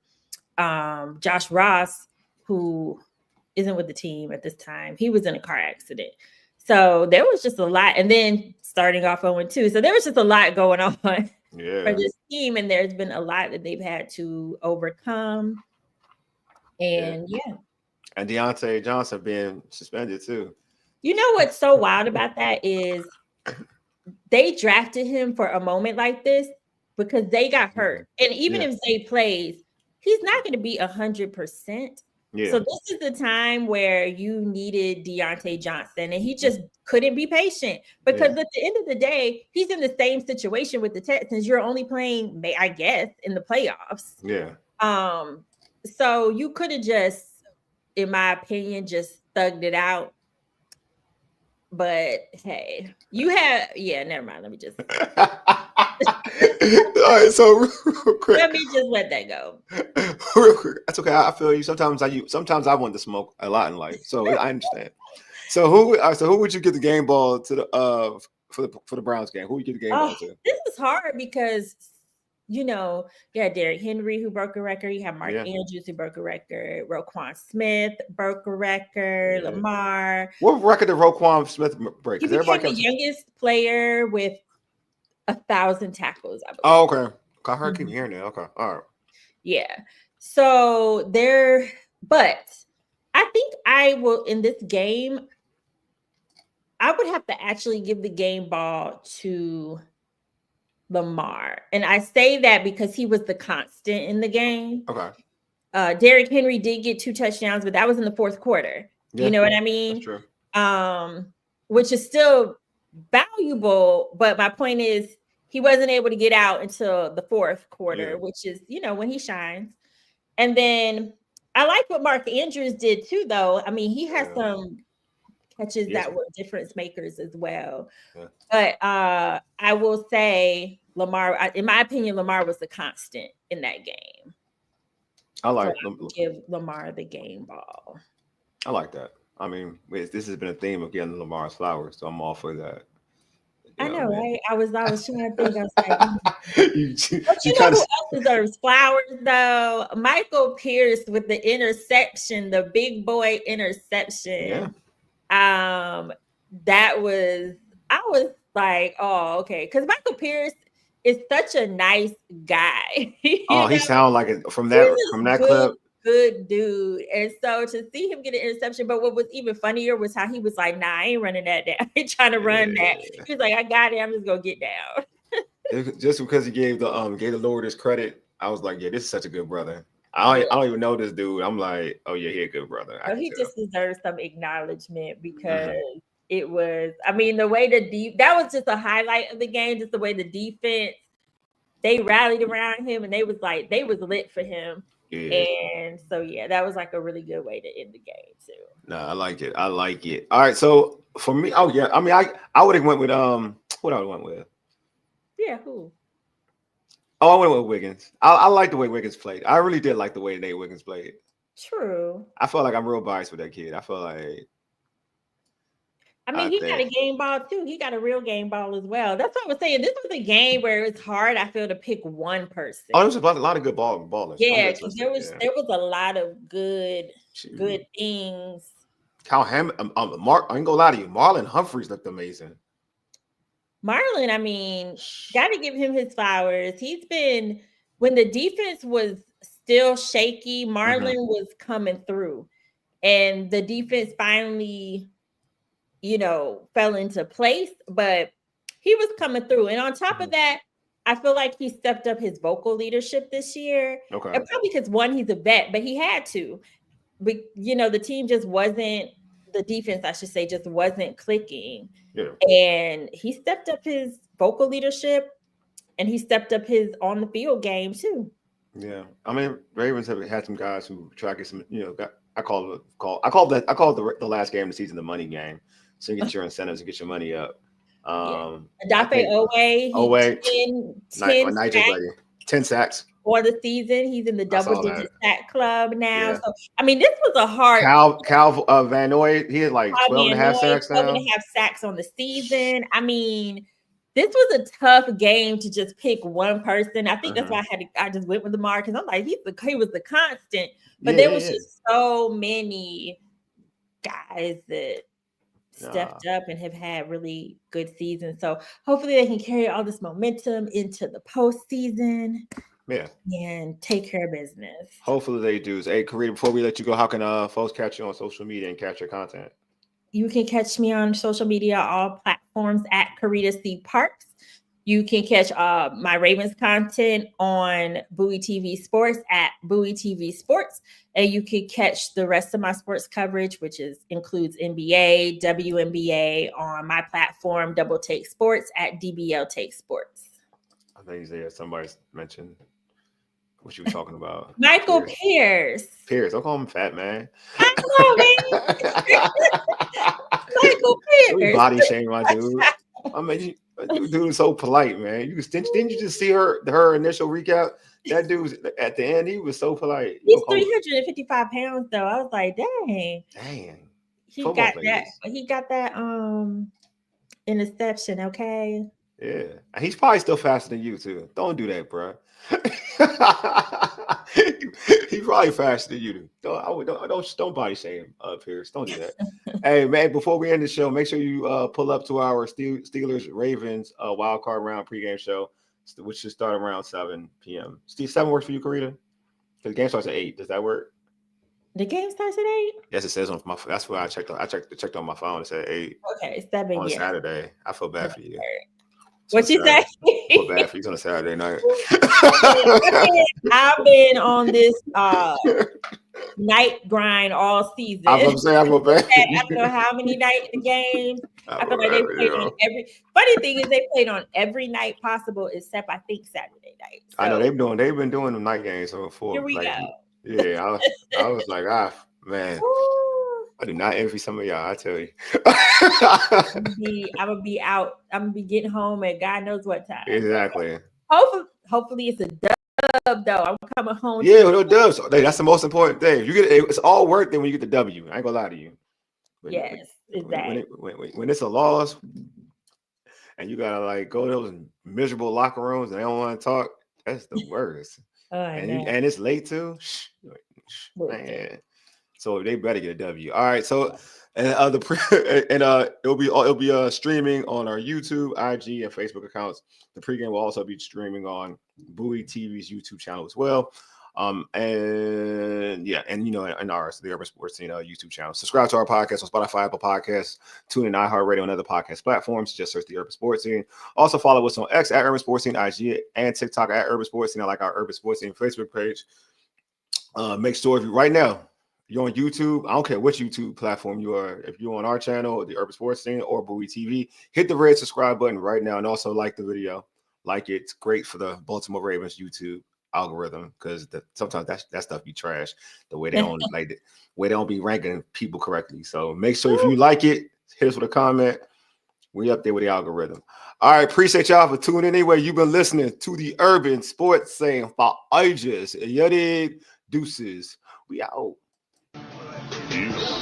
Josh Ross, who isn't with the team at this time, he was in a car accident. So there was just a lot. And then starting off 0-2. So there was just a lot going on for this team. And there's been a lot that they've had to overcome. And and Deontay Johnson being suspended too. You know what's so wild about that is they drafted him for a moment like this because they got hurt. And even if Zay plays, he's not going to be 100%. Yeah. So this is the time where you needed Deontay Johnson, and he just couldn't be patient because at the end of the day, he's in the same situation with the Texans. You're only playing, I guess, in the playoffs. Yeah. So you could have just, in my opinion, just thugged it out. But hey, you have never mind. Let me just all right, so real quick. Let me just let that go. Real quick. That's okay. I feel you. Sometimes I want to smoke a lot in life. So I understand. So who would you give the game ball to the for the Browns game? Who would you give the game ball to? This is hard because you had Derrick Henry who broke a record. You have Mark Andrews who broke a record. Roquan Smith broke a record. Lamar. What record did Roquan Smith break? He became the youngest player with 1,000 tackles. I believe. Oh, okay. I heard keep hearing that. Okay, all right. Yeah. So but I think I will in this game. I would have to actually give the game ball to Lamar. And I say that because he was the constant in the game. Okay. Derrick Henry did get 2 touchdowns, but that was in the fourth quarter. You know what I mean? That's true. Which is still valuable, but my point is he wasn't able to get out until the fourth quarter, which is, when he shines. And then I like what Mark Andrews did too, though. I mean, he has some catches that were difference makers as well. Yeah. But I will say Lamar, in my opinion, Lamar was the constant in that game. I like give Lamar the game ball. I like that. I mean, this has been a theme of getting Lamar's flowers, so I'm all for that. I know, right? I was trying to think. I was like, but you know who else deserves flowers, though? Michael Pierce with the interception, the big boy interception. Yeah. I was like, oh, okay, because Michael Pierce is such a nice guy. He sounds like it from that clip. Good dude. And so to see him get an interception, but what was even funnier was how he was like, nah, I ain't running that down. He trying to run that. He was like, I got it. I'm just gonna get down. Just because he gave the Lord his credit, I was like, yeah, this is such a good brother. I don't even know this dude. I'm like, oh yeah, he a good brother. He just deserves some acknowledgement because it was, I mean, the way that was just a highlight of the game, just the way the defense, they rallied around him and they was lit for him. Yeah. And so that was like a really good way to end the game too. No, I like it. All right, so for me, I mean, I would have went with what I went with. Yeah, who? Oh, I went with Wiggins. I like the way Wiggins played. I really did like the way Nate Wiggins played. True. I felt like I'm real biased with that kid. I feel like I mean, he got a game ball too. He got a real game ball as well. That's what I was saying. This was a game where it's hard, I feel, to pick one person. Oh, there's a lot of good ballers. Yeah, because there was a lot of good things. Cal Hammond, Mark. I ain't gonna lie to you. Marlon Humphreys looked amazing. Marlon, I mean, got to give him his flowers. He's been, when the defense was still shaky, Marlon was coming through, and the defense finally, fell into place, but he was coming through. And on top of that, I feel like he stepped up his vocal leadership this year. Okay. And probably because one, he's a vet, but he had to. But the team just wasn't, the defense, I should say, just wasn't clicking. Yeah. And he stepped up his vocal leadership, and he stepped up his on the field game too. Yeah. I mean, Ravens have had some guys who try to get some, I call the last game of the season the money game. So you get your incentives and get your money up. Adafe Owe, 10 sacks for the season. He's in the double-digit sack club now. Yeah. So I mean, this was a hard. Cal Van Noy, he had like 12 and a half sacks now. 12 and a half sacks on the season. I mean, this was a tough game to just pick one person. I think that's why I just went with Lamar, because I'm like, he was the constant, but there was just so many guys that stepped up and have had really good seasons. So hopefully they can carry all this momentum into the postseason. Yeah. And take care of business. Hopefully they do. Hey, Carita, before we let you go, how can folks catch you on social media and catch your content? You can catch me on social media, all platforms at Carita C. Parks. You can catch my Ravens content on Bowie TV Sports at Bowie TV Sports. And you can catch the rest of my sports coverage, which includes NBA, WNBA, on my platform, Double Take Sports at DBL Take Sports. I think somebody mentioned what you were talking about. Michael Pierce. Don't call him fat, man. I know, man. Michael Pierce. Body shame my dude. I mean, dude is so polite, man. Didn't you just see her initial recap? That dude at the end, he was so polite. He's 355 pounds, though. I was like, dang. He got that interception, okay? Yeah. He's probably still faster than you, too. Don't do that, bro. He's probably faster than you. Don't body shame Pierce. Don't do that. Hey, man, before we end the show, make sure you pull up to our Steelers Ravens wild card round pregame show, which should start around 7 p.m. 7 works for you, Carita? Because the game starts at 8. Does that work? The game starts at 8? Yes, it says on my. That's what I checked. I checked on my phone. It said 8. Okay, 7 on Saturday. I feel bad for you. What you say? I feel bad for you on a Saturday night. I've been on this night grind all season. I was saying, I feel bad. I don't know how many nights the game. I feel like they played on every. Funny thing is, they played on every night possible except I think Saturday night. So, I know they've been doing the night games before. Here we go. Yeah, I was like, man. I do not envy some of y'all, I tell you. I'm gonna be out. I'm gonna be getting home at God knows what time. Exactly. Hopefully it's a dub though. I'm coming home. Yeah, no dubs. That's the most important thing. It's all worth it when you get the W. I ain't gonna lie to you. Yes, exactly. When it's a loss and you gotta like go to those miserable locker rooms and they don't want to talk, that's the worst. And it's late too. Man. So they better get a W. All right. So it'll be streaming on our YouTube, IG, and Facebook accounts. The pregame will also be streaming on Bowie TV's YouTube channel as well. And ours, the Urban Sports Scene YouTube channel. Subscribe to our podcast on Spotify, Apple Podcasts, TuneIn, iHeartRadio, and other podcast platforms. Just search the Urban Sports Scene. Also follow us on X at Urban Sports Scene, IG, and TikTok at Urban Sports Scene. I like our Urban Sports Scene Facebook page. Make sure right now you're on YouTube. I don't care what YouTube platform you are. If you're on our channel, the Urban Sports Scene or Bowie TV, hit the red subscribe button right now, and also like the video. Like it's great for the Baltimore Ravens YouTube algorithm, because sometimes that stuff be trash. The way they don't way they don't be ranking people correctly. So make sure if you like it, hit us with a comment. We up there with the algorithm. All right, appreciate y'all for tuning in. Anyway, you've been listening to the Urban Sports Scene for ages. Deuces. We out. Peace.